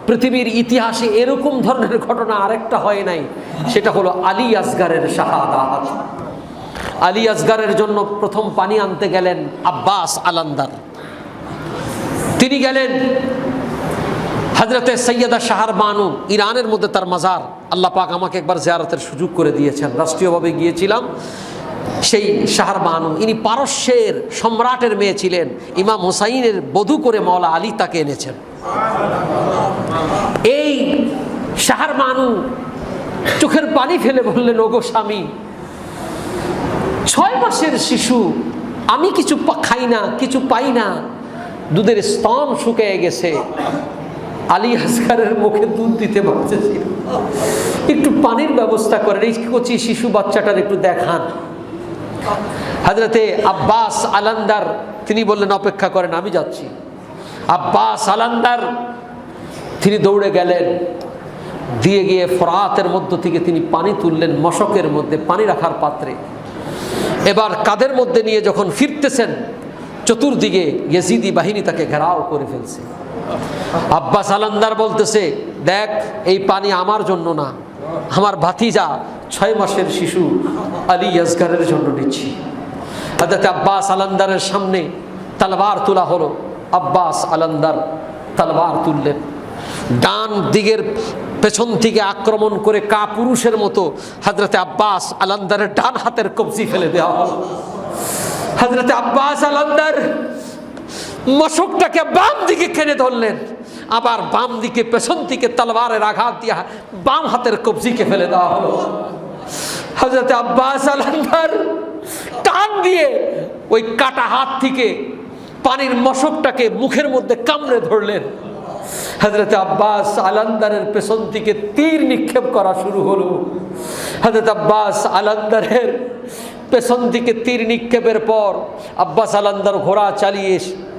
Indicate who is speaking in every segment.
Speaker 1: পৃথিবীর ইতিহাসে এরকম ধরনের ঘটনা আরেকটা হয় নাই, সেটা হলো আলী আসগারের শাহাদাত। আলী আসগারের জন্য প্রথম পানি আনতে গেলেন আব্বাস আলান্দার। তিনি গেলেন হযরতে সৈয়দা শাহর বানু, ইরানের মধ্যে তার মাজার। আল্লাহ পাক আমাকে একবার জিয়ারতের সুযোগ করে দিয়েছেন, রাষ্ট্রীয়ভাবে গিয়েছিলাম। সেই শাহর বানু, ইনি পারস্যের সম্রাটের মেয়ে ছিলেন। ইমাম হুসাইনের বধূ করে মাওলা আলী তাকে এনেছেন। এই শাহর বানু চোখের পানি ফেলে বললেন, ওগো স্বামী, 6 মাসের শিশু, আমি কিছু খাই না, কিছু পাই না, দুধের স্তন শুকিয়ে গেছে, আলী আসগারের মুখে দুধ দিতে পারতেছি, একটু পানির ব্যবস্থা করেন, এই কচি শিশু বাচ্চাটার একটু দেখান। হযরতে আব্বাস আলান্দার তিনি বললেন, অপেক্ষা করেন, আমি যাচ্ছি। আব্বাস আলান্দার তিনি দৌড়ে গেলেন, দিয়ে গিয়ে ফোরাতের মধ্য থেকে তিনি পানি তুললেন, মশকের মধ্যে পানি রাখার পাত্রে। এবার কাদের মধ্যে নিয়ে যখন ফিরতেছেন, চতুর্দিকে ইয়েজিদি বাহিনী তাকে ঘেরাও করে ফেলছে। আব্বাস আলান্দার বলতেছে, দেখ, এই পানি আমার জন্য না, আমার ভাতিজা 6 মাসের শিশু আলী আসগারের জন্য নিচ্ছি। হযরত আব্বাস আলান্দারের সামনে তলোয়ার তোলা হলো। আব্বাস আলান্দার তলোয়ার তুললেন, ডান দিকের পেছন থেকে আক্রমণ করে কাপুরুষের মতো হযরত আব্বাস আলান্দারের ডান হাতের কবজি ফেলে দেওয়া হলো। হযরত আব্বাস আলান্দার মশকটাকে বাম দিকে কেনে ধরলেন, আবার বাম দিকে পেছন থেকে তলোয়ারের আঘাত দিয়া বাম হাতের কবজিকে ফেলে দেওয়া হলো। হযরত আব্বাস আলান্দার টান দিয়ে ওই কাটা হাত থেকে পানির মশকটাকে মুখের মধ্যে কামড়ে ধরলেন। হযরত আব্বাস আলান্দারের পেছন থেকে তীর নিক্ষেপ করা শুরু হলো। হযরত আব্বাস আলান্দারের পেছন দিকে তীর নিক্ষেপের পর আব্বাস আলান্দার ঘোড়া চালিয়ে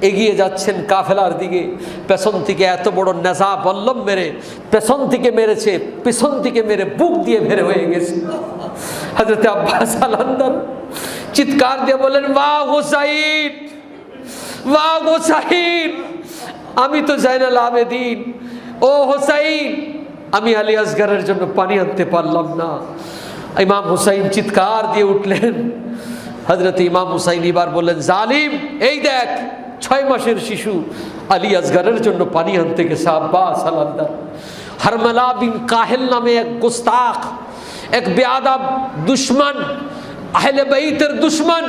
Speaker 1: এগিয়ে যাচ্ছেন কাফেলার দিকে। পেছন থেকে এত বড় নেজা বল্লম মেরে পেছন থেকে মেরেছে, পেছন থেকে মেরে বুক দিয়ে বের হয়ে গেছে। হযরত আব্বাস আলান্দার চিৎকার দিয়ে বলেন, ওয়া হুসাইন, ওয়া হুসাইন, আমি তো জাইনাল আবেদিন, ও হুসাইন, আমি আলী আসগারের জন্য পানি আনতে পারলাম না। ইমাম হুসাইন চিৎকার দিয়ে উঠলেন। হযরত ইমাম হুসাইন এবার বললেন, জালিম, এই দেখ, 6 মাসের শিশু আলী আসগারের জন্য পানি আনতে গেছে আব্বাস আলান্দার। হারমালা বিন কাহেল নামে এক গোস্তাখ, এক বেয়াদব দুশমন, আহলে বাইতের দুশমন,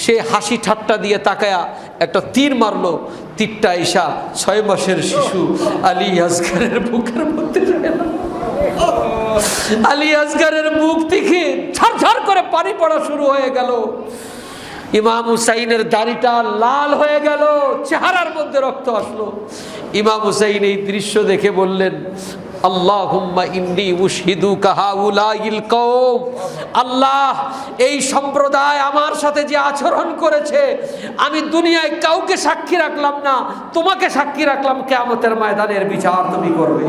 Speaker 1: সে হাসি ঠাট্টা দিয়ে তাকায়া একটা তীর মারলো। তীরটা এসা 6 মাসের শিশু আলী আসগারের বুকের মধ্যে গেল। আলী আসগারের বুক থেকে ঝরঝর করে পানি পড়া শুরু হয়ে গেল। ইমাম হুসাইনের দাড়িটা লাল হয়ে গেল, চেহারার মধ্যে রক্ত আসলো। ইমাম হুসাইন এই দৃশ্য দেখে বললেন, আল্লাহুম্মা ইন্নী উশহিদুকা হাউলাইল কওম, আল্লাহ, এই সম্প্রদায় আমার সাথে যে আচরণ করেছে, আমি দুনিয়ায় কাউকে সাক্ষী রাখলাম না, তোমাকে সাক্ষী রাখলাম, কিয়ামতের ময়দানের বিচার তুমি করবে।